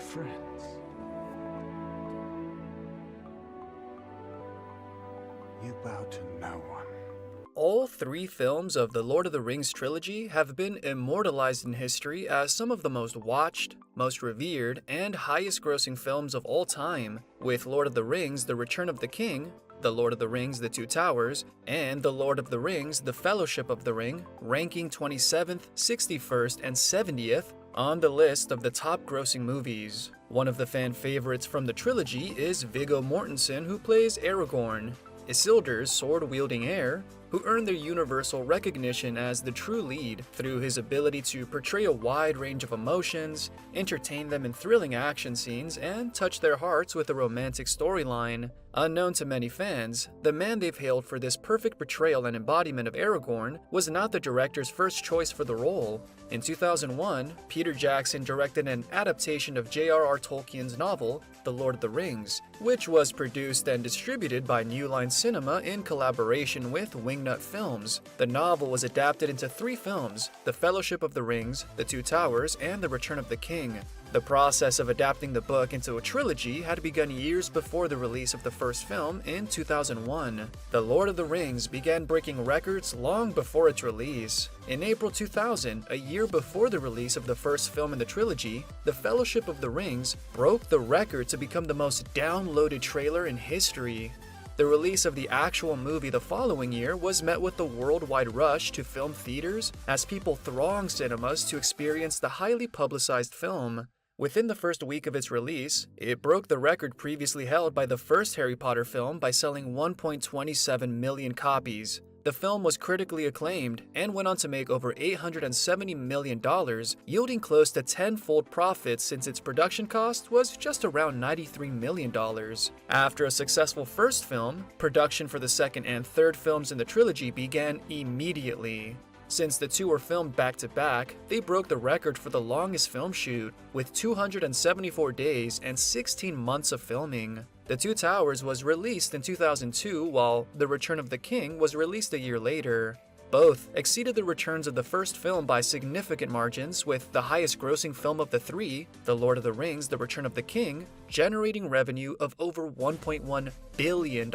friends. You bow to no one. All three films of the Lord of the Rings trilogy have been immortalized in history as some of the most watched, most revered, and highest-grossing films of all time, with Lord of the Rings: The Return of the King, The Lord of the Rings: The Two Towers, and The Lord of the Rings: The Fellowship of the Ring ranking 27th, 61st, and 70th on the list of the top-grossing movies. One of the fan favorites from the trilogy is Viggo Mortensen, who plays Aragorn, Isildur's sword-wielding heir, who earned their universal recognition as the true lead through his ability to portray a wide range of emotions, entertain them in thrilling action scenes, and touch their hearts with a romantic storyline. Unknown to many fans, the man they've hailed for this perfect portrayal and embodiment of Aragorn was not the director's first choice for the role. In 2001, Peter Jackson directed an adaptation of J.R.R. Tolkien's novel, The Lord of the Rings, which was produced and distributed by New Line Cinema in collaboration with Wingnut Films. The novel was adapted into 3 films: The Fellowship of the Rings, The Two Towers, and The Return of the King. The process of adapting the book into a trilogy had begun years before the release of the first film in 2001. The Lord of the Rings began breaking records long before its release. In April 2000, a year before the release of the first film in the trilogy, The Fellowship of the Rings broke the record to become the most downloaded trailer in history. The release of the actual movie the following year was met with the worldwide rush to film theaters as people thronged cinemas to experience the highly publicized film. Within the first week of its release, it broke the record previously held by the first Harry Potter film by selling 1.27 million copies. The film was critically acclaimed and went on to make over $870 million, yielding close to tenfold profits since its production cost was just around $93 million. After a successful first film, production for the second and third films in the trilogy began immediately. Since the two were filmed back-to-back, they broke the record for the longest film shoot, with 274 days and 16 months of filming. The Two Towers was released in 2002, while The Return of the King was released a year later. Both exceeded the returns of the first film by significant margins, with the highest-grossing film of the three, The Lord of the Rings: The Return of the King, generating revenue of over $1.1 billion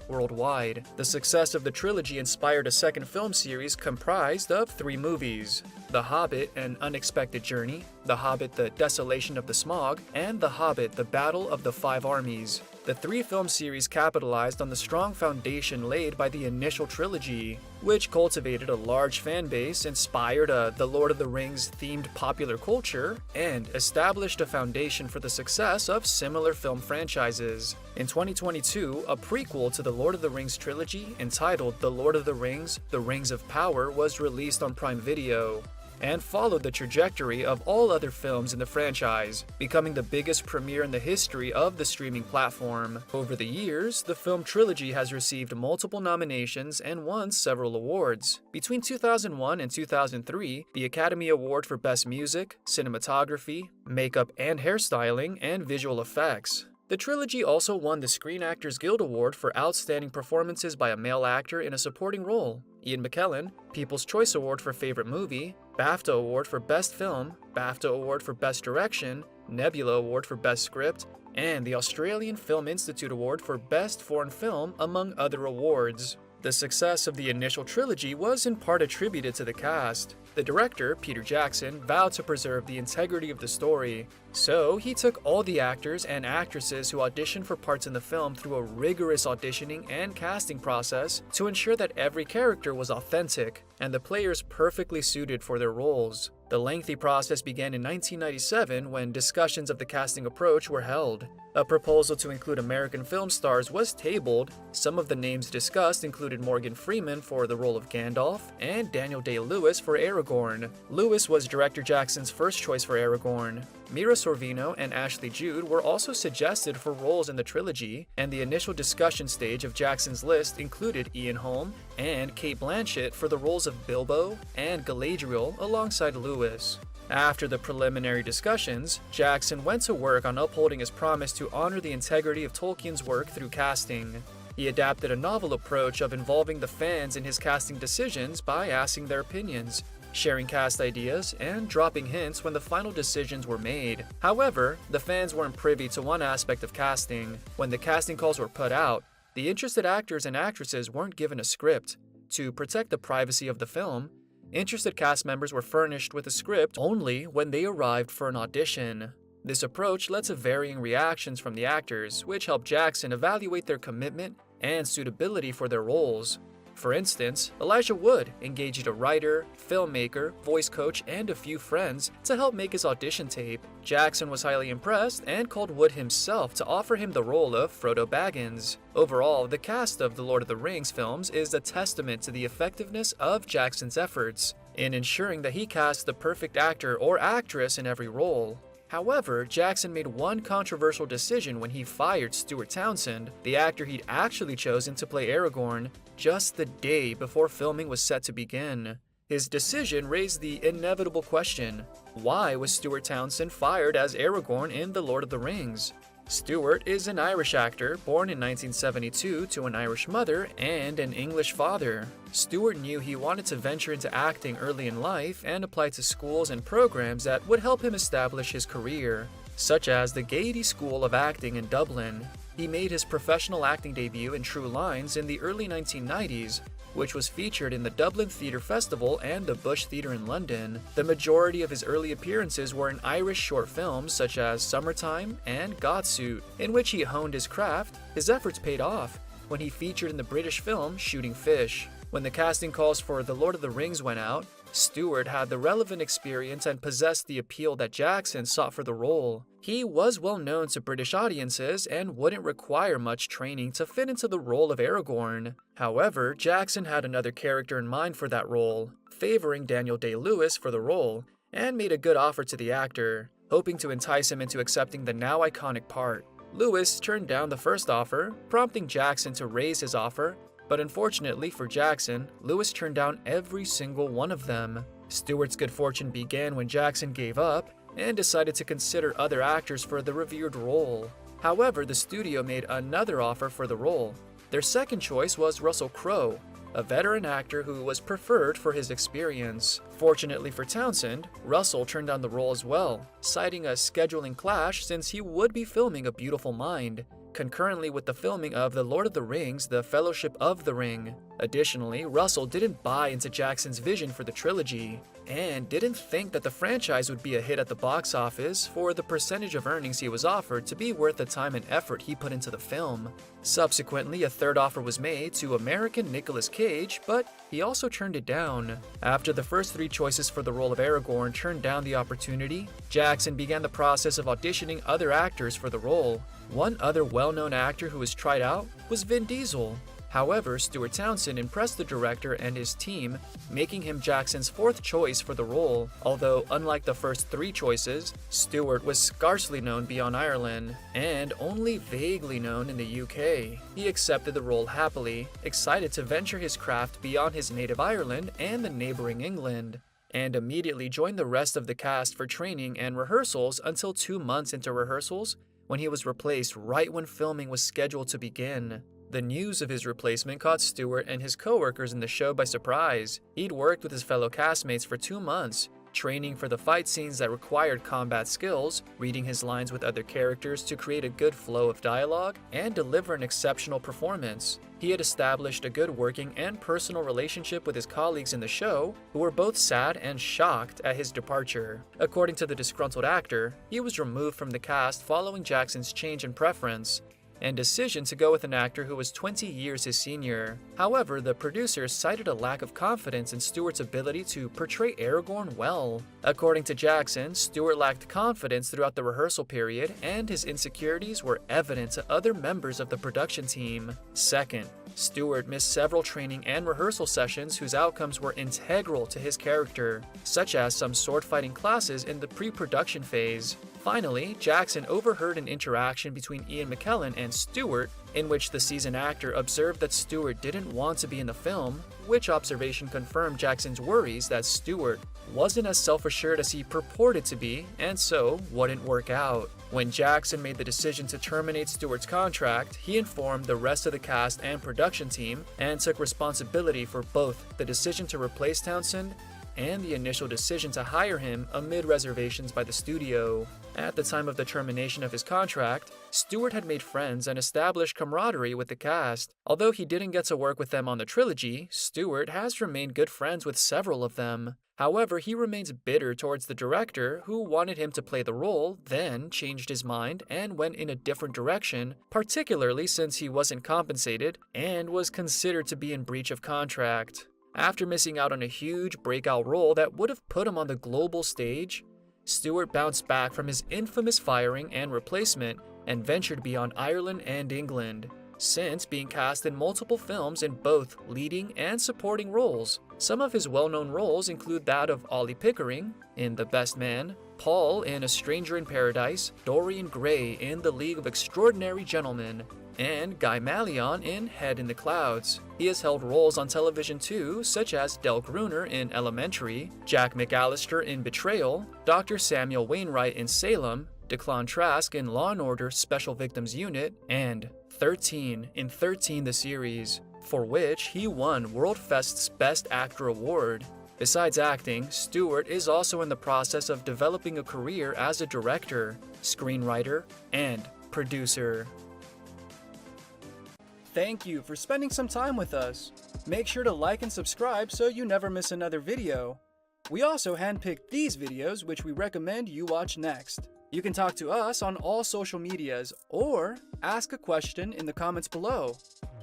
worldwide. The success of the trilogy inspired a second film series comprised of 3 movies: The Hobbit: An Unexpected Journey, The Hobbit: The Desolation of the Smaug, and The Hobbit: The Battle of the Five Armies. The 3-film series capitalized on the strong foundation laid by the initial trilogy, which cultivated a large fan base, inspired a The Lord of the Rings-themed popular culture, and established a foundation for the success of similar film franchises. In 2022, a prequel to the Lord of the Rings trilogy entitled The Lord of the Rings: The Rings of Power was released on Prime Video, and followed the trajectory of all other films in the franchise, becoming the biggest premiere in the history of the streaming platform. Over the years, the film trilogy has received multiple nominations and won several awards. Between 2001 and 2003, the Academy Award for Best Music, Cinematography, Makeup and Hairstyling, and Visual Effects. The trilogy also won the Screen Actors Guild Award for Outstanding Performances by a Male Actor in a Supporting Role, Ian McKellen, People's Choice Award for Favorite Movie, BAFTA Award for Best Film, BAFTA Award for Best Direction, Nebula Award for Best Script, and the Australian Film Institute Award for Best Foreign Film, among other awards. The success of the initial trilogy was in part attributed to the cast. The director, Peter Jackson, vowed to preserve the integrity of the story, so he took all the actors and actresses who auditioned for parts in the film through a rigorous auditioning and casting process to ensure that every character was authentic and the players perfectly suited for their roles. The lengthy process began in 1997 when discussions of the casting approach were held. A proposal to include American film stars was tabled. Some of the names discussed included Morgan Freeman for the role of Gandalf and Daniel Day-Lewis for Aragorn. Lewis was director Jackson's first choice for Aragorn. Mira Sorvino and Ashley Judd were also suggested for roles in the trilogy, and the initial discussion stage of Jackson's list included Ian Holm and Cate Blanchett for the roles of Bilbo and Galadriel alongside Lewis. After the preliminary discussions, Jackson went to work on upholding his promise to honor the integrity of Tolkien's work through casting. He adapted a novel approach of involving the fans in his casting decisions by asking their opinions, sharing cast ideas and dropping hints when the final decisions were made. However, the fans weren't privy to one aspect of casting. When the casting calls were put out, the interested actors and actresses weren't given a script. To protect the privacy of the film, interested cast members were furnished with a script only when they arrived for an audition. This approach led to varying reactions from the actors, which helped Jackson evaluate their commitment and suitability for their roles. For instance, Elijah Wood engaged a writer, filmmaker, voice coach, and a few friends to help make his audition tape. Jackson was highly impressed and called Wood himself to offer him the role of Frodo Baggins. Overall, the cast of the Lord of the Rings films is a testament to the effectiveness of Jackson's efforts in ensuring that he cast the perfect actor or actress in every role. However, Jackson made one controversial decision when he fired Stuart Townsend, the actor he'd actually chosen to play Aragorn, just the day before filming was set to begin. His decision raised the inevitable question: why was Stuart Townsend fired as Aragorn in The Lord of the Rings? Stuart is an Irish actor born in 1972 to an Irish mother and an English father. Stuart knew he wanted to venture into acting early in life and apply to schools and programs that would help him establish his career, such as the Gate School of Acting in Dublin. He made his professional acting debut in True Lines in the early 1990s, which was featured in the Dublin Theatre Festival and the Bush Theatre in London. The majority of his early appearances were in Irish short films such as Summertime and Godsuit, in which he honed his craft. His efforts paid off when he featured in the British film Shooting Fish. When the casting calls for The Lord of the Rings went out, Stuart had the relevant experience and possessed the appeal that Jackson sought for the role. He was well known to British audiences and wouldn't require much training to fit into the role of Aragorn. However, Jackson had another character in mind for that role, favoring Daniel Day-Lewis for the role, and made a good offer to the actor, hoping to entice him into accepting the now iconic part. Lewis turned down the first offer, prompting Jackson to raise his offer, but unfortunately for Jackson, Lewis turned down every single one of them. Stewart's good fortune began when Jackson gave up and decided to consider other actors for the revered role. However, the studio made another offer for the role. Their second choice was Russell Crowe, a veteran actor who was preferred for his experience. Fortunately for Townsend, Russell turned down the role as well, citing a scheduling clash since he would be filming A Beautiful Mind, concurrently with the filming of The Lord of the Rings, The Fellowship of the Ring. Additionally, Russell didn't buy into Jackson's vision for the trilogy, and didn't think that the franchise would be a hit at the box office for the percentage of earnings he was offered to be worth the time and effort he put into the film. Subsequently, a third offer was made to American Nicolas Cage, but he also turned it down. After the first three choices for the role of Aragorn turned down the opportunity, Jackson began the process of auditioning other actors for the role. One other well-known actor who was tried out was Vin Diesel. However, Stuart Townsend impressed the director and his team, making him Jackson's fourth choice for the role. Although, unlike the first three choices, Stuart was scarcely known beyond Ireland, and only vaguely known in the UK. He accepted the role happily, excited to venture his craft beyond his native Ireland and the neighboring England, and immediately joined the rest of the cast for training and rehearsals until 2 months into rehearsals, when he was replaced right when filming was scheduled to begin. The news of his replacement caught Stuart and his co-workers in the show by surprise. He'd worked with his fellow castmates for 2 months, training for the fight scenes that required combat skills, reading his lines with other characters to create a good flow of dialogue, and deliver an exceptional performance. He had established a good working and personal relationship with his colleagues in the show, who were both sad and shocked at his departure. According to the disgruntled actor, he was removed from the cast following Jackson's change in preference and decision to go with an actor who was 20 years his senior. However, the producers cited a lack of confidence in Stuart's ability to portray Aragorn well. According to Jackson, Stuart lacked confidence throughout the rehearsal period, and his insecurities were evident to other members of the production team. Second, Stuart missed several training and rehearsal sessions whose outcomes were integral to his character, such as some sword fighting classes in the pre-production phase. Finally, Jackson overheard an interaction between Ian McKellen and Stuart, in which the seasoned actor observed that Stuart didn't want to be in the film, which observation confirmed Jackson's worries that Stuart wasn't as self-assured as he purported to be, and so wouldn't work out. When Jackson made the decision to terminate Stuart's contract, he informed the rest of the cast and production team and took responsibility for both the decision to replace Townsend and the initial decision to hire him amid reservations by the studio. At the time of the termination of his contract, Stuart had made friends and established camaraderie with the cast. Although he didn't get to work with them on the trilogy, Stuart has remained good friends with several of them. However, he remains bitter towards the director, who wanted him to play the role, then changed his mind and went in a different direction, particularly since he wasn't compensated and was considered to be in breach of contract. After missing out on a huge breakout role that would have put him on the global stage, Stuart bounced back from his infamous firing and replacement and ventured beyond Ireland and England, since being cast in multiple films in both leading and supporting roles. Some of his well-known roles include that of Ollie Pickering in The Best Man, Paul in A Stranger in Paradise, Dorian Gray in The League of Extraordinary Gentlemen, and Guy Malion in Head in the Clouds. He has held roles on television too, such as Del Gruner in Elementary, Jack McAllister in Betrayal, Dr. Samuel Wainwright in Salem, Declan Trask in Law & Order Special Victims Unit, and 13 in 13 the series, for which he won WorldFest's Best Actor award. Besides acting, Stuart is also in the process of developing a career as a director, screenwriter, and producer. Thank you for spending some time with us. Make sure to like and subscribe so you never miss another video. We also handpicked these videos which we recommend you watch next. You can talk to us on all social medias or ask a question in the comments below.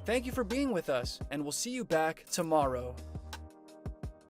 Thank you for being with us, and we'll see you back tomorrow.